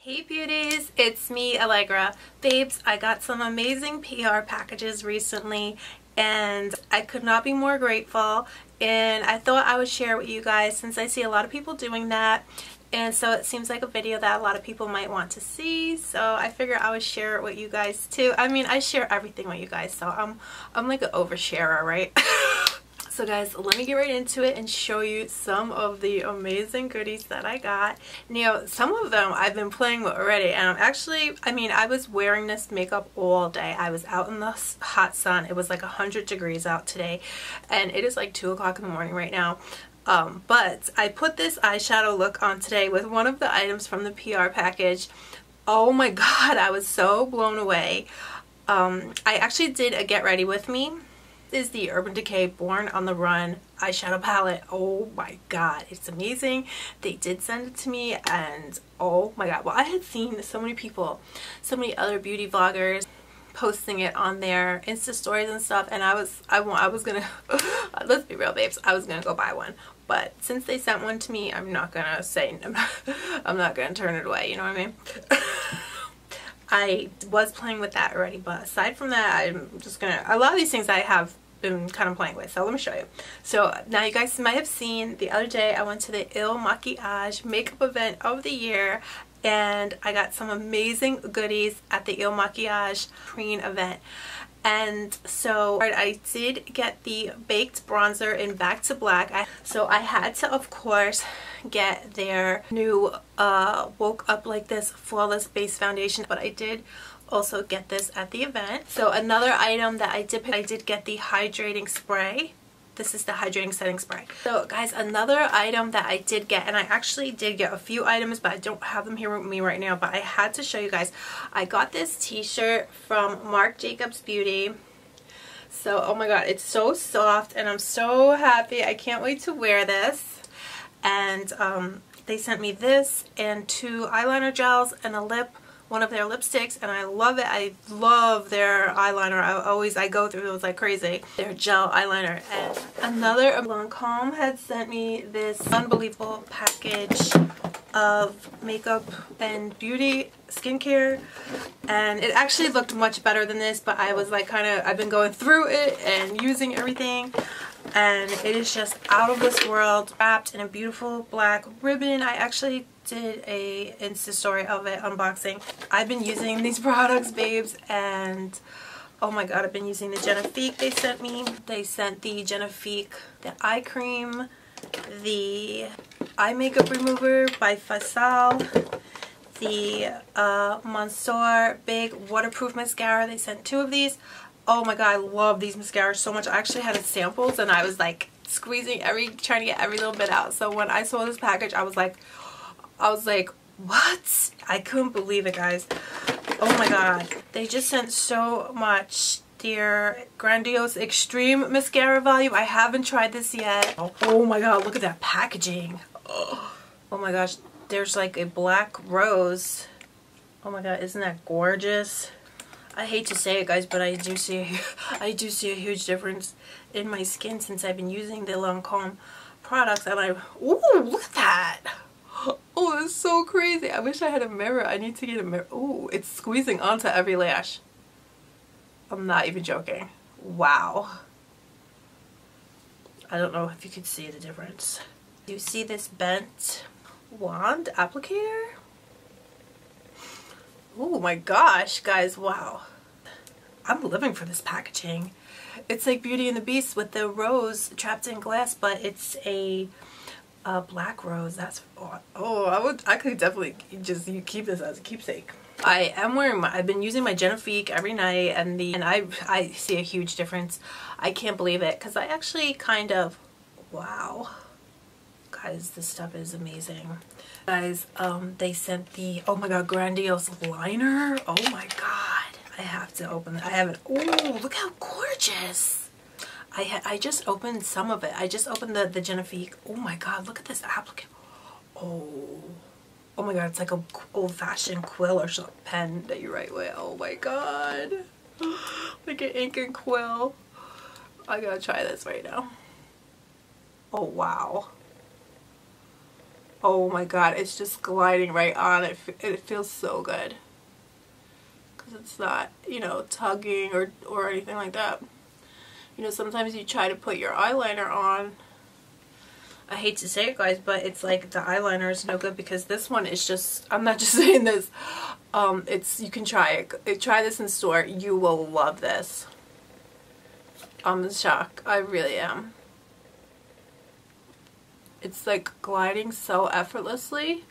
Hey beauties, it's me, Alegra. Babes, I got some amazing PR packages recently and I could not be more grateful, and I thought I would share with you guys since I see a lot of people doing that, and so it seems like a video that a lot of people might want to see, so I figured I would share it with you guys too. I mean, I share everything with you guys, so I'm like an oversharer, right? So guys, let me get right into it and show you some of the amazing goodies that I got. Now, some of them I've been playing with already, and I was wearing this makeup all day. I was out in the hot sun. It was like 100 degrees out today, and it is like 2 o'clock in the morning right now. But I put this eyeshadow look on today with one of the items from the PR package. Oh my god, I was so blown away. I actually did a get ready with me. Is the Urban Decay Born on the Run eyeshadow palette. Oh my god, it's amazing. They did send it to me, and oh my god, well, I had seen so many people, so many other beauty vloggers posting it on their Insta stories and stuff, and I was gonna let's be real, babes, I was gonna go buy one, but since they sent one to me, I'm not gonna turn it away, you know what I mean? I was playing with that already, but aside from that, I'm just gonna, a lot of these things I have been kind of playing with, so let me show you. So now you guys might have seen the other day I went to the Makiage makeup event of the year, and I got some amazing goodies at the Makiage Preen event. And so I did get the baked bronzer in Back to Black. So I had to, of course, get their new Woke Up Like This Flawless Base Foundation, but I did also get this at the event. So another item that I did get the hydrating spray. This is the hydrating setting spray. So guys, another item that I did get, and I actually did get a few items, but I don't have them here with me right now, but I had to show you guys. I got this t-shirt from Marc Jacobs Beauty. So, oh my god, it's so soft, and I'm so happy. I can't wait to wear this. And they sent me this and 2 eyeliner gels and a one of their lipsticks, and I love it. I love their eyeliner. I go through those like crazy. Their gel eyeliner. And another Lancome had sent me this unbelievable package of makeup and beauty skincare, and it actually looked much better than this, but I was like I've been going through it and using everything, and it is just out of this world, wrapped in a beautiful black ribbon. I actually did a Insta story of it unboxing. I've been using these products, babes, and oh my god, I've been using the Genifique they sent me. They sent the Genifique, the eye cream, the eye makeup remover by Faisal, the Monsieur Big Waterproof Mascara. They sent 2 of these. Oh my god, I love these mascaras so much. I actually had samples, and I was like squeezing trying to get every little bit out. So when I saw this package, I was like, what? I couldn't believe it, guys. Oh my god. They just sent so much. Their Grandiose Extreme Mascara Volume. I haven't tried this yet. Oh my god, look at that packaging. Oh my gosh. There's like a black rose. Oh my god, isn't that gorgeous? I hate to say it, guys, but I do see a huge difference in my skin since I've been using the Lancome products. And ooh, look at that. Oh, that's so crazy. I wish I had a mirror. I need to get a mirror. Ooh, it's squeezing onto every lash. I'm not even joking. Wow. I don't know if you could see the difference. Do you see this bent wand applicator? Oh my gosh, guys, wow. I'm living for this packaging. It's like Beauty and the Beast with the rose trapped in glass, but it's a black rose. That's I could definitely just keep this as a keepsake. I've been using my Genifique every night, and I see a huge difference. I can't believe it, because I actually wow. Guys, this stuff is amazing. Guys, they sent the, oh my god, Grandiose liner. Oh my god. I have to open it. I haven't. Oh, look how gorgeous. I just opened some of it. I just opened the Genifique. Oh my god, look at this applicant. Oh my god, it's like a old-fashioned quill or some pen that you write with. Oh my god. Like an ink and quill. I gotta try this right now. Oh wow. oh my god, it's just gliding right on. It feels so good. Because it's not, you know, tugging or anything like that. You know, sometimes you try to put your eyeliner on. I hate to say it, guys, but it's like the eyeliner is no good because this one is just, I'm not just saying this, you can try it. Try this in store. You will love this. I'm in shock. I really am. It's like gliding so effortlessly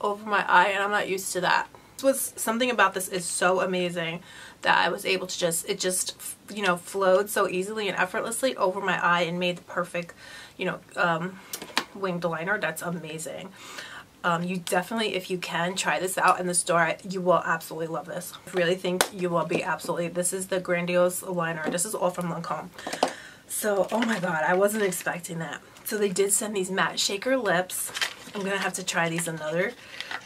over my eye, and I'm not used to that. Something about this is so amazing that I was able to it just, you know, flowed so easily and effortlessly over my eye and made the perfect, you know, winged liner. That's amazing. You definitely, if you can, try this out in the store. You will absolutely love this. I really think you will be absolutely. This is the Grandiose liner. This is all from Lancome. So, oh my god, I wasn't expecting that. So they did send these matte shaker lips. I'm going to have to try these another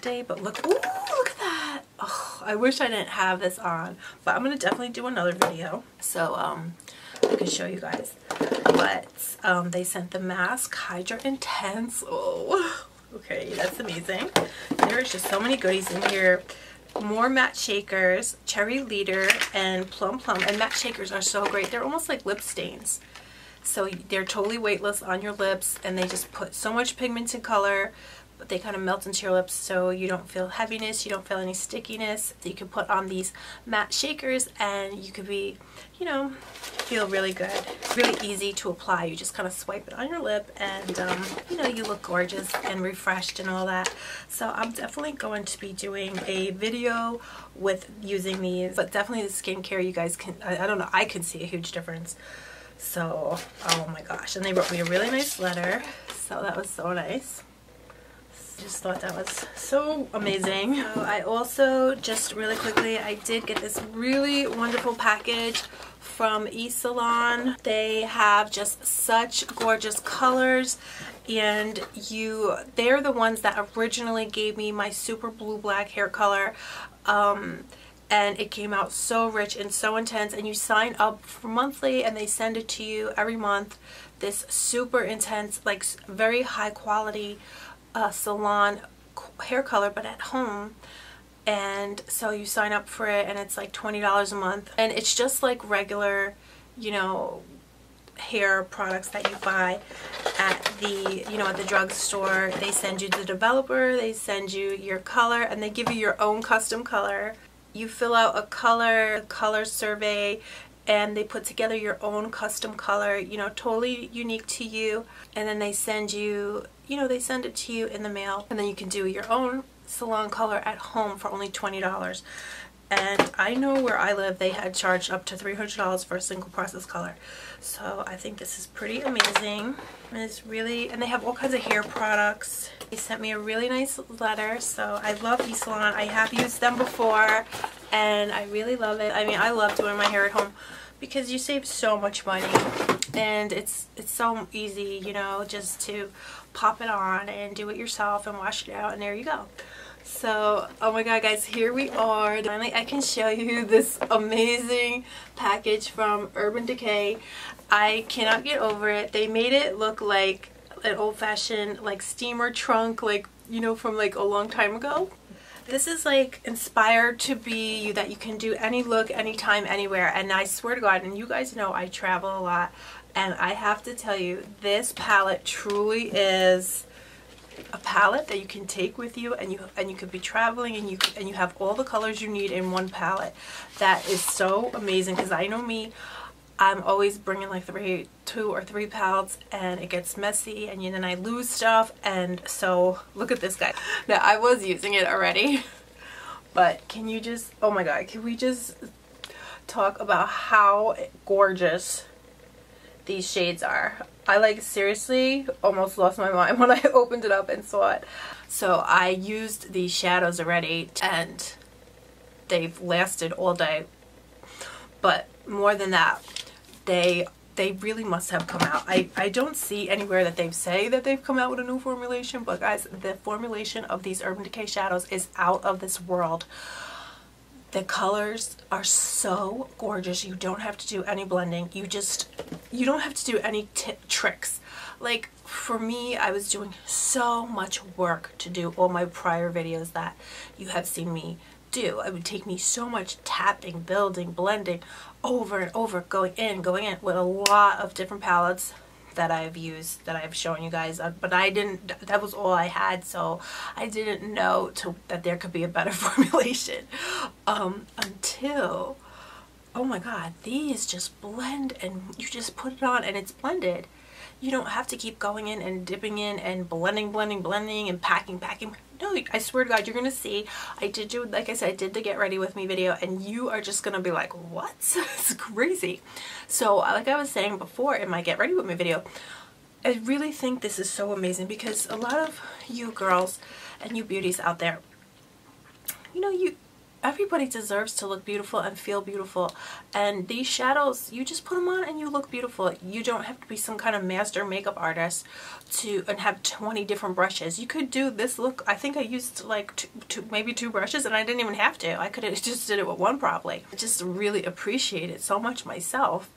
day, but look, ooh, look at that. Oh, I wish I didn't have this on, but I'm going to definitely do another video. So, I can show you guys. But, they sent the mask, Hydra Intense. Oh, okay, that's amazing. There's just so many goodies in here. More matte shakers, Cherry Leader, and Plum Plum. And matte shakers are so great. They're almost like lip stains. So they're totally weightless on your lips, and they just put so much pigment and color, but they kind of melt into your lips so you don't feel heaviness, you don't feel any stickiness. So you can put on these matte shakers and you could be, you know, feel really good. Really easy to apply. You just kind of swipe it on your lip and, you know, you look gorgeous and refreshed and all that. So I'm definitely going to be doing a video with using these, but definitely the skincare, you guys can, I don't know, I can see a huge difference. So, oh my gosh, and they wrote me a really nice letter, so that was so nice. Just thought that was so amazing. So I also, just really quickly, I did get this really wonderful package from eSalon. They have just such gorgeous colors, and they're the ones that originally gave me my super blue black hair color. And it came out so rich and so intense, and you sign up for monthly and they send it to you every month. This super intense, like very high quality salon hair color, but at home. And so you sign up for it and it's like $20 a month, and it's just like regular, you know, hair products that you buy at the, you know, at the drugstore. They send you the developer, they send you your color, and they give you your own custom color. You fill out a color survey, and they put together your own custom color, you know, totally unique to you. And then they send you, you know, they send it to you in the mail, and then you can do your own salon color at home for only $20. And I know where I live, they had charged up to $300 for a single process color. So I think this is pretty amazing. And it's really, and they have all kinds of hair products. They sent me a really nice letter, so I love eSalon. I have used them before, and I really love it. I mean, I love doing my hair at home because you save so much money, and it's so easy, you know, just to pop it on and do it yourself and wash it out, and there you go. So, oh my god, guys, here we are. Finally, I can show you this amazing package from Decay. I cannot get over it. They made it look like an old-fashioned, like, steamer trunk, like, you know, from like a long time ago. This is like inspired to be that you can do any look, anytime, anywhere. And I swear to God, and you guys know I travel a lot, and I have to tell you, this palette truly is a palette that you can take with you, and you could be traveling, and you have all the colors you need in one palette. That is so amazing, because I know me, I'm always bringing like 2 or 3 palettes, and it gets messy, and then I lose stuff. And so look at this, guy. Now, I was using it already, but can you just, oh my god, can we just talk about how gorgeous these shades are? I like seriously almost lost my mind when I opened it up and saw it. So I used these shadows already, and they've lasted all day. But more than that, they really must have come out. I don't see anywhere that they say that they've come out with a new formulation, but guys, the formulation of these Urban Decay shadows is out of this world. The colors are so gorgeous. You don't have to do any blending. You don't have to do any tricks. Like, for me, I was doing so much work to do all my prior videos that you have seen me do. It would take me so much tapping, building, blending over and over, going in with a lot of different palettes that I've used, that I've shown you guys, but I didn't, that was all I had, so I didn't know that there could be a better formulation until, oh my god, these just blend, and you just put it on and it's blended. You don't have to keep going in and dipping in and blending and packing. No, I swear to God, you're gonna see. I did do, like I said, I did the get ready with me video, and you are just gonna be like, what? It's crazy. So like I was saying before in my get ready with me video, I really think this is so amazing because a lot of you girls and you beauties out there, you know, everybody deserves to look beautiful and feel beautiful, and these shadows, you just put them on and you look beautiful. You don't have to be some kind of master makeup artist and have 20 different brushes. You could do this look. I think I used like maybe two brushes, and I didn't even have to. I could have just did it with one probably. I just really appreciate it so much myself.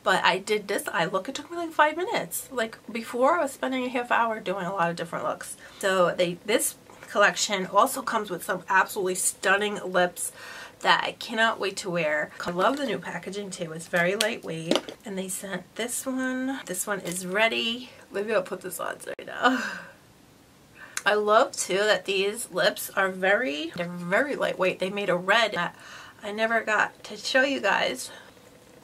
But I did this eye look. It took me like 5 minutes. Like before, I was spending a half hour doing a lot of different looks. So this collection also comes with some absolutely stunning lips that I cannot wait to wear. I love the new packaging too. It's very lightweight, and they sent this one. This one is ready. Maybe I'll put this on right now. I love too that these lips are they're very lightweight. They made a red that I never got to show you guys,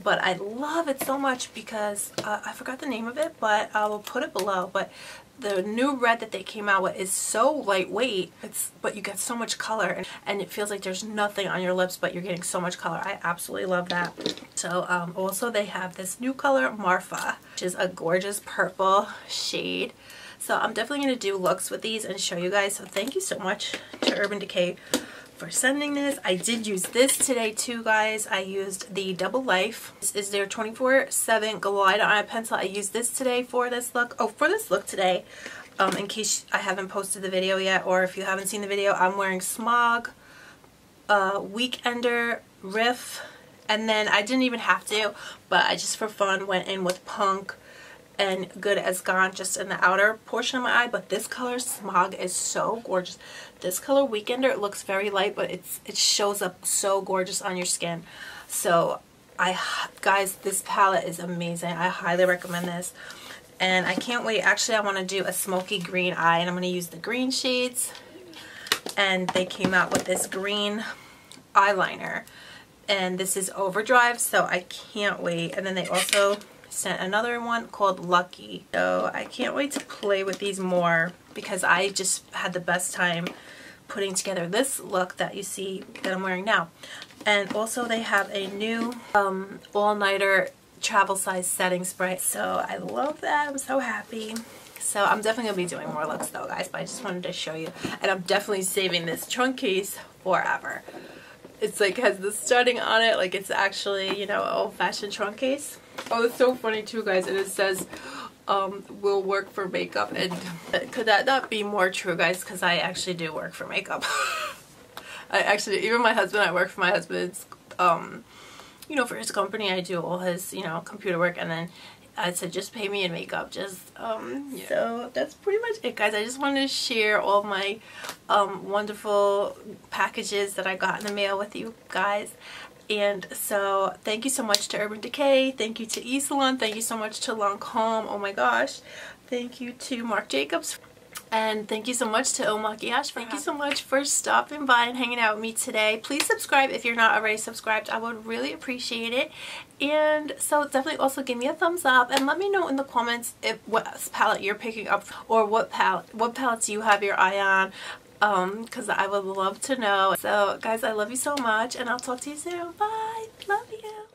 but I love it so much because I forgot the name of it, but I will put it below. But the new red that they came out with is so lightweight, but you get so much color, and it feels like there's nothing on your lips, but you're getting so much color. I absolutely love that. So also they have this new color, Marfa, which is a gorgeous purple shade. So I'm definitely going to do looks with these and show you guys. So thank you so much to Urban Decay for sending this. I did use this today too, guys. I used the Double Life. This is their 24/7 Glide on a pencil. I used this today for this look. Oh, for this look today, in case I haven't posted the video yet, or if you haven't seen the video, I'm wearing Smog, Weekender, Riff, and then I didn't even have to, but I just for fun went in with Punk and Good as Gone just in the outer portion of my eye. But this color Smog is so gorgeous. This color Weekender, it looks very light, but it shows up so gorgeous on your skin. So guys, this palette is amazing. I highly recommend this, and I can't wait. Actually, I want to do a smoky green eye, and I'm going to use the green shades, and they came out with this green eyeliner, and this is Overdrive, so I can't wait. And then they also sent another one called Lucky, so I can't wait to play with these more because I just had the best time putting together this look that you see that I'm wearing now. And also they have a new all-nighter travel size setting spray, so I love that. I'm so happy. So I'm definitely gonna be doing more looks though, guys, but I just wanted to show you. And I'm definitely saving this trunk case forever. It's like has the studding on it, like it's actually, you know, an old-fashioned trunk case. Oh, it's so funny too, guys, and it says will work for makeup, and could that not be more true, guys, because I actually do work for makeup. I actually, even my husband, I work for my husband's you know, for his company. I do all his, you know, computer work, and then I said just pay me in makeup, just yeah. So that's pretty much it, guys. I just wanted to share all my wonderful packages that I got in the mail with you guys. And so thank you so much to Urban Decay, thank you to eSalon, thank you so much to Lancome, oh my gosh, thank you to Marc Jacobs, and thank you so much to Makiage. Thank you so much for stopping by and hanging out with me today. Please subscribe if you're not already subscribed. I would really appreciate it. And so definitely also give me a thumbs up and let me know in the comments what palette you're picking up, or what palettes you have your eye on. Because I would love to know. So guys, I love you so much, and I'll talk to you soon. Bye. Love you.